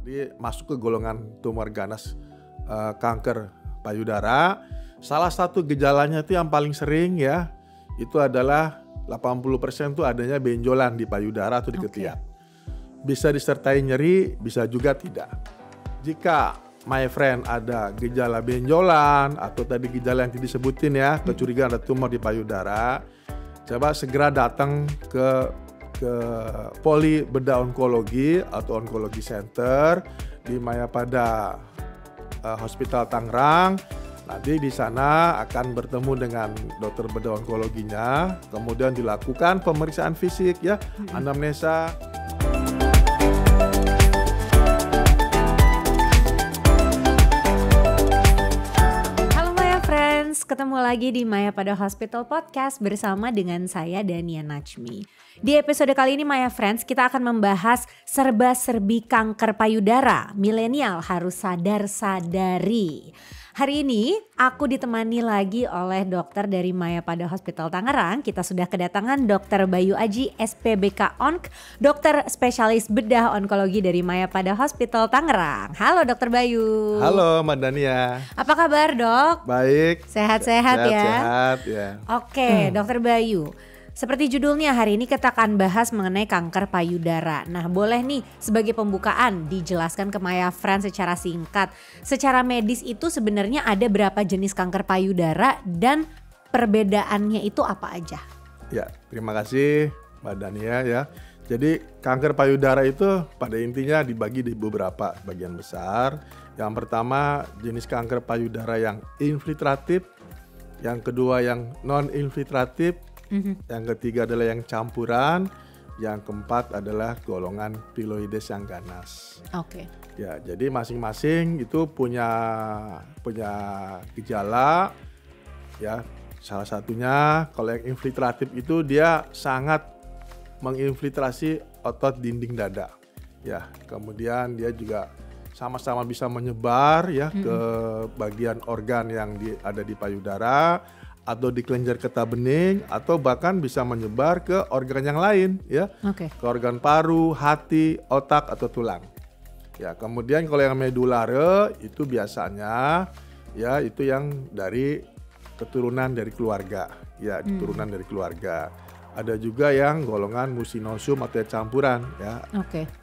Jadi masuk ke golongan tumor ganas kanker payudara. Salah satu gejalanya itu yang paling sering ya, itu adalah 80% itu adanya benjolan di payudara atau di ketiak. Bisa disertai nyeri, bisa juga tidak. Jika my friend ada gejala benjolan atau tadi gejala yang disebutin ya, kecurigaan ada tumor di payudara, coba segera datang ke Poli Bedah Onkologi atau Onkologi Center di Mayapada Hospital Tangerang. Nanti di sana akan bertemu dengan dokter bedah onkologinya, kemudian dilakukan pemeriksaan fisik ya, anamnesa. Ketemu lagi di Mayapada Hospital Podcast bersama dengan saya Dania Najmi. Di episode kali ini Maya Friends kita akan membahas serba-serbi kanker payudara. Milenial harus sadar-sadari. Hari ini aku ditemani lagi oleh dokter dari Mayapada Hospital Tangerang. Kita sudah kedatangan Dr. Bayu Aji SPBK Onk, dokter spesialis bedah onkologi dari Mayapada Hospital Tangerang. Halo Dr. Bayu. Halo Mbak Dania. Apa kabar dok? Baik. Sehat-sehat ya? Sehat ya. Oke, Dr. Bayu. Seperti judulnya, hari ini kita akan bahas mengenai kanker payudara. Nah, boleh nih sebagai pembukaan dijelaskan ke Maya Friends secara singkat. Secara medis itu sebenarnya ada berapa jenis kanker payudara dan perbedaannya itu apa aja? Ya, terima kasih Mbak Dania ya. Jadi kanker payudara itu pada intinya dibagi di beberapa bagian besar. Yang pertama jenis kanker payudara yang infiltratif, yang kedua yang non-infiltratif, yang ketiga adalah yang campuran, yang keempat adalah golongan piloides yang ganas. Oke. Ya, jadi masing-masing itu punya gejala. Ya, salah satunya kalau yang infiltratif itu dia sangat menginfiltrasi otot dinding dada. Ya, kemudian dia juga sama-sama bisa menyebar ya ke bagian organ yang ada di payudara, atau di kelenjar getah bening, atau bahkan bisa menyebar ke organ yang lain ya, ke organ paru, hati, otak atau tulang. Ya, kemudian kalau yang medulare itu biasanya ya itu yang dari keturunan dari keluarga, ya keturunan dari keluarga. Ada juga yang golongan mucinosum atau campuran ya.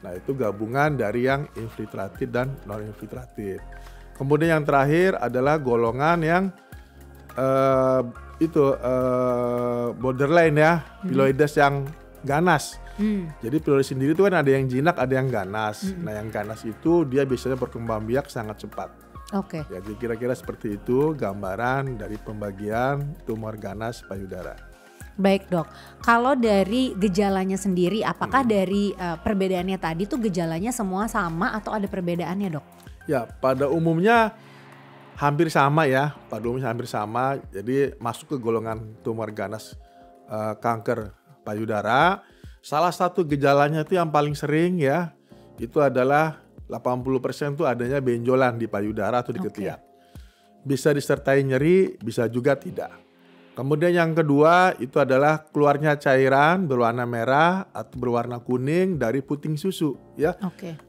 Nah, itu gabungan dari yang infiltratif dan non infiltratif. Kemudian yang terakhir adalah golongan yang borderline ya, piloides yang ganas. Jadi piloides sendiri itu kan ada yang jinak, ada yang ganas. Nah, yang ganas itu dia biasanya berkembang biak sangat cepat. Jadi kira-kira seperti itu gambaran dari pembagian tumor ganas payudara. Baik dok, kalau dari gejalanya sendiri apakah dari perbedaannya tadi tuh gejalanya semua sama atau ada perbedaannya dok? Ya, pada umumnya hampir sama ya, jadi masuk ke golongan tumor ganas kanker payudara. Salah satu gejalanya itu yang paling sering ya, itu adalah 80% itu adanya benjolan di payudara atau di ketiak. Bisa disertai nyeri, bisa juga tidak. Kemudian yang kedua itu adalah keluarnya cairan berwarna merah atau berwarna kuning dari puting susu ya.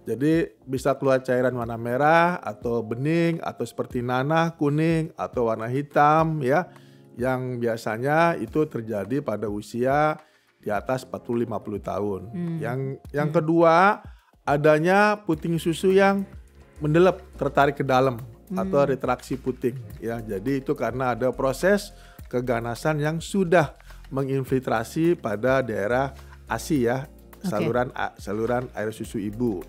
Jadi bisa keluar cairan warna merah atau bening atau seperti nanah kuning atau warna hitam ya. Yang biasanya itu terjadi pada usia di atas 40-50 tahun. Yang kedua adanya puting susu yang mendelep, tertarik ke dalam atau retraksi puting ya. Jadi itu karena ada proses keganasan yang sudah menginfiltrasi pada daerah ASI ya, saluran air susu ibu.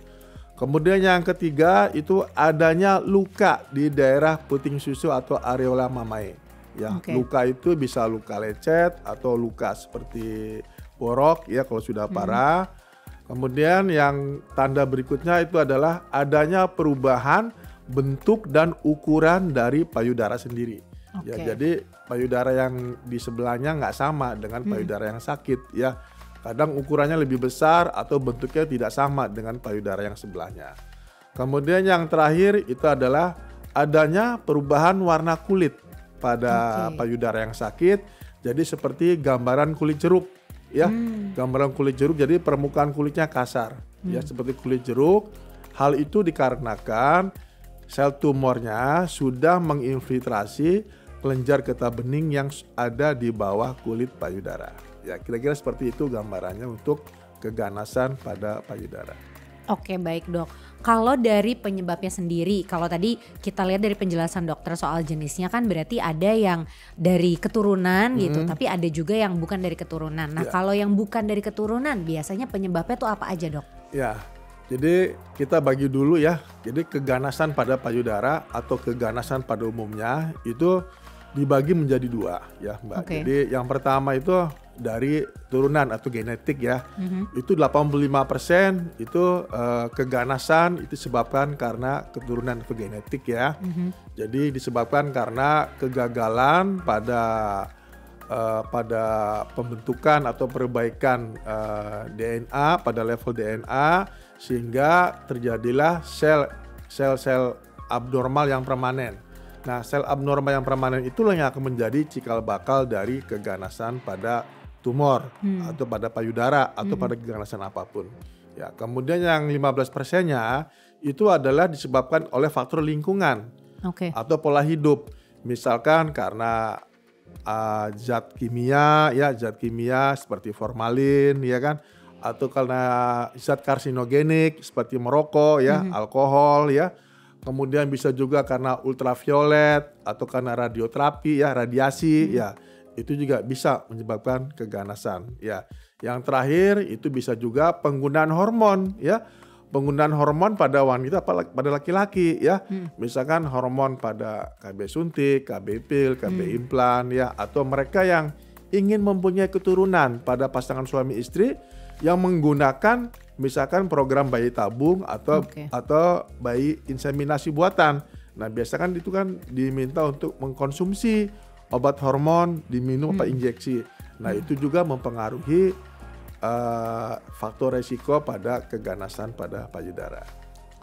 Kemudian yang ketiga itu adanya luka di daerah puting susu atau areola mamae. Ya, luka itu bisa luka lecet atau luka seperti borok ya kalau sudah parah. Kemudian yang tanda berikutnya itu adalah adanya perubahan bentuk dan ukuran dari payudara sendiri. Ya, jadi payudara yang di sebelahnya nggak sama dengan payudara yang sakit ya. Kadang ukurannya lebih besar atau bentuknya tidak sama dengan payudara yang sebelahnya. Kemudian yang terakhir itu adalah adanya perubahan warna kulit pada payudara yang sakit. Jadi seperti gambaran kulit jeruk ya. Gambaran kulit jeruk, jadi permukaan kulitnya kasar ya seperti kulit jeruk. Hal itu dikarenakan sel tumornya sudah menginfiltrasi kelenjar getah bening yang ada di bawah kulit payudara. Ya, kira-kira seperti itu gambarannya untuk keganasan pada payudara. Oke, baik dok. Kalau dari penyebabnya sendiri, kalau tadi kita lihat dari penjelasan dokter soal jenisnya kan berarti ada yang dari keturunan gitu, tapi ada juga yang bukan dari keturunan. Nah, kalau yang bukan dari keturunan biasanya penyebabnya tuh apa aja dok? Ya, jadi kita bagi dulu ya. Jadi keganasan pada payudara atau keganasan pada umumnya itu dibagi menjadi dua ya Mbak. Jadi yang pertama itu dari turunan atau genetik ya. Itu 85% itu keganasan itu disebabkan karena keturunan atau genetik ya. Jadi disebabkan karena kegagalan pada pembentukan atau perbaikan DNA pada level DNA sehingga terjadilah sel-sel abnormal yang permanen. Nah, sel abnormal yang permanen itulah yang akan menjadi cikal bakal dari keganasan pada tumor atau pada payudara atau pada keganasan apapun. Ya, kemudian yang 15%-nya itu adalah disebabkan oleh faktor lingkungan atau pola hidup. Misalkan karena zat kimia seperti formalin ya kan, atau karena zat karsinogenik seperti merokok ya, alkohol ya. Kemudian bisa juga karena ultraviolet atau karena radioterapi ya, radiasi ya. Itu juga bisa menyebabkan keganasan ya. Yang terakhir itu bisa juga penggunaan hormon ya. Penggunaan hormon pada wanita pada laki-laki ya. Misalkan hormon pada KB suntik, KB pil, KB implan ya, atau mereka yang ingin mempunyai keturunan pada pasangan suami istri yang menggunakan misalkan program bayi tabung atau bayi inseminasi buatan. Nah, biasa kan itu kan diminta untuk mengkonsumsi obat hormon, diminum apa injeksi. Nah, itu juga mempengaruhi faktor resiko pada keganasan pada payudara.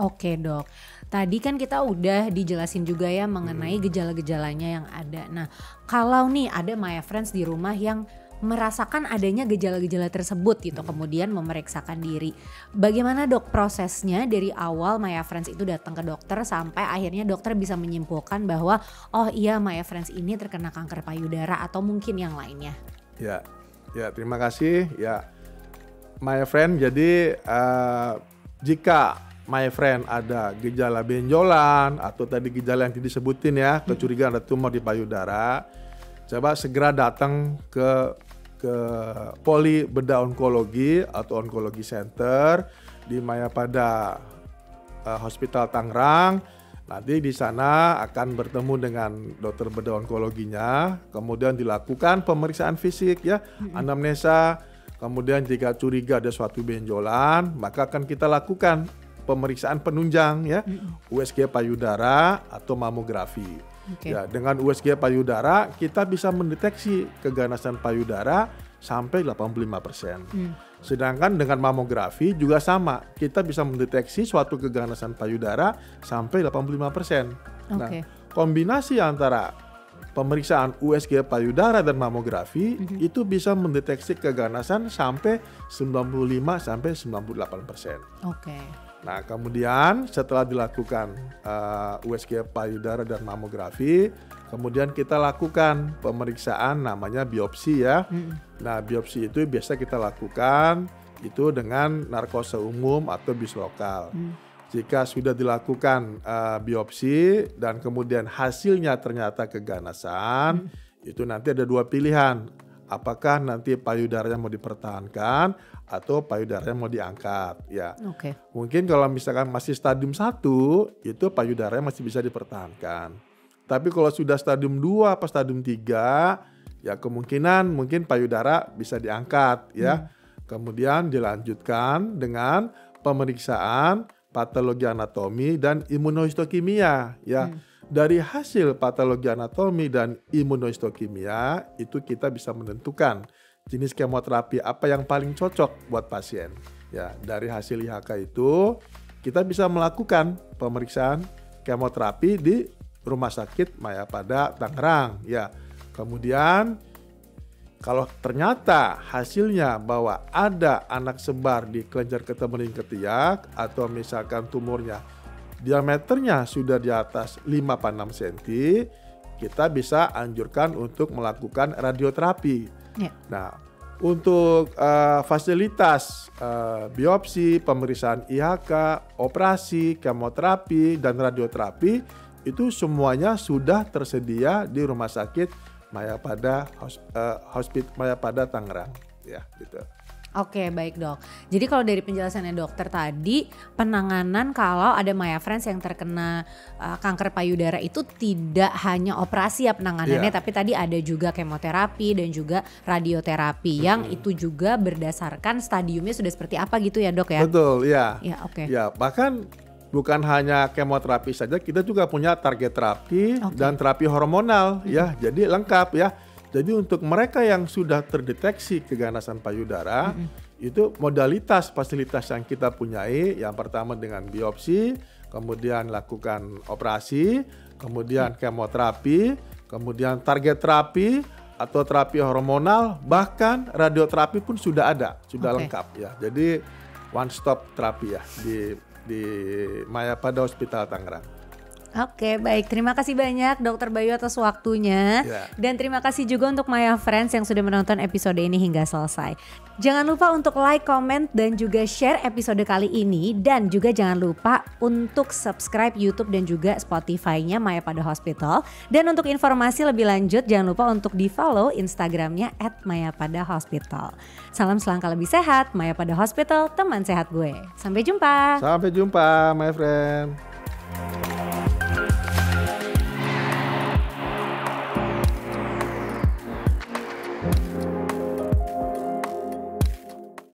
Oke dok, tadi kan kita udah dijelasin juga ya mengenai gejala-gejalanya yang ada. Nah, kalau nih ada My Friends di rumah yang merasakan adanya gejala-gejala tersebut gitu, kemudian memeriksakan diri. Bagaimana dok prosesnya dari awal My Friends itu datang ke dokter sampai akhirnya dokter bisa menyimpulkan bahwa oh iya My Friends ini terkena kanker payudara atau mungkin yang lainnya? Ya terima kasih ya My Friend. Jadi jika My Friend ada gejala benjolan atau tadi gejala yang disebutin ya, kecurigaan ada tumor di payudara, coba segera datang ke Poli Bedah Onkologi atau Onkologi Center di Mayapada Hospital Tangerang. Nanti di sana akan bertemu dengan dokter bedah onkologinya, kemudian dilakukan pemeriksaan fisik ya, anamnesa. Kemudian jika curiga ada suatu benjolan, maka akan kita lakukan pemeriksaan penunjang ya, USG payudara atau mamografi. Ya, dengan USG payudara kita bisa mendeteksi keganasan payudara sampai 85%. Sedangkan dengan mamografi juga sama, kita bisa mendeteksi suatu keganasan payudara sampai 85%. Nah, kombinasi antara pemeriksaan USG payudara dan mamografi itu bisa mendeteksi keganasan sampai 95 sampai 98%. Nah, kemudian setelah dilakukan USG payudara dan mamografi, kemudian kita lakukan pemeriksaan namanya biopsi ya. Nah, biopsi itu biasa kita lakukan itu dengan narkosa umum atau bis lokal. Jika sudah dilakukan biopsi dan kemudian hasilnya ternyata keganasan, itu nanti ada dua pilihan. Apakah nanti payudaranya mau dipertahankan atau payudaranya mau diangkat ya. Mungkin kalau misalkan masih stadium 1 itu payudaranya masih bisa dipertahankan. Tapi kalau sudah stadium 2 atau stadium 3 ya kemungkinan mungkin payudara bisa diangkat ya. Kemudian dilanjutkan dengan pemeriksaan patologi anatomi dan imunohistokimia ya. Dari hasil patologi anatomi dan imunohistokimia itu kita bisa menentukan jenis kemoterapi apa yang paling cocok buat pasien. Ya, dari hasil IHK itu kita bisa melakukan pemeriksaan kemoterapi di Rumah Sakit Mayapada Tangerang. Ya, kemudian Kalau ternyata hasilnya bahwa ada anak sebar di kelenjar getah bening ketiak atau misalkan tumornya diameternya sudah di atas 5-6 cm, kita bisa anjurkan untuk melakukan radioterapi. Ya. Nah, untuk fasilitas biopsi, pemeriksaan IHK, operasi, kemoterapi, dan radioterapi itu semuanya sudah tersedia di Rumah Sakit Mayapada Mayapada Tangerang, ya gitu. Oke, baik dok. Jadi kalau dari penjelasannya dokter tadi, penanganan kalau ada Maya Friends yang terkena kanker payudara itu tidak hanya operasi ya penanganannya, tapi tadi ada juga kemoterapi dan juga radioterapi yang itu juga berdasarkan stadiumnya sudah seperti apa gitu ya dok ya? Betul, ya. Ya, oke. Ya, bahkan bukan hanya kemoterapi saja, kita juga punya target terapi dan terapi hormonal ya. Jadi lengkap ya. Jadi untuk mereka yang sudah terdeteksi keganasan payudara, itu modalitas fasilitas yang kita punyai, yang pertama dengan biopsi, kemudian lakukan operasi, kemudian kemoterapi, kemudian target terapi atau terapi hormonal, bahkan radioterapi pun sudah ada, sudah lengkap ya. Jadi one stop terapi ya di Mayapada Hospital Tangerang. Oke, baik. Terima kasih banyak Dokter Bayu atas waktunya. Dan terima kasih juga untuk Maya Friends yang sudah menonton episode ini hingga selesai. Jangan lupa untuk like, comment, dan juga share episode kali ini. Dan juga jangan lupa untuk subscribe YouTube dan juga Spotify-nya Mayapada Hospital. Dan untuk informasi lebih lanjut jangan lupa untuk di-follow Instagram-nya @mayapadahospital. Salam selangkah lebih sehat, Mayapada Hospital, teman sehat gue. Sampai jumpa. Sampai jumpa, my friend.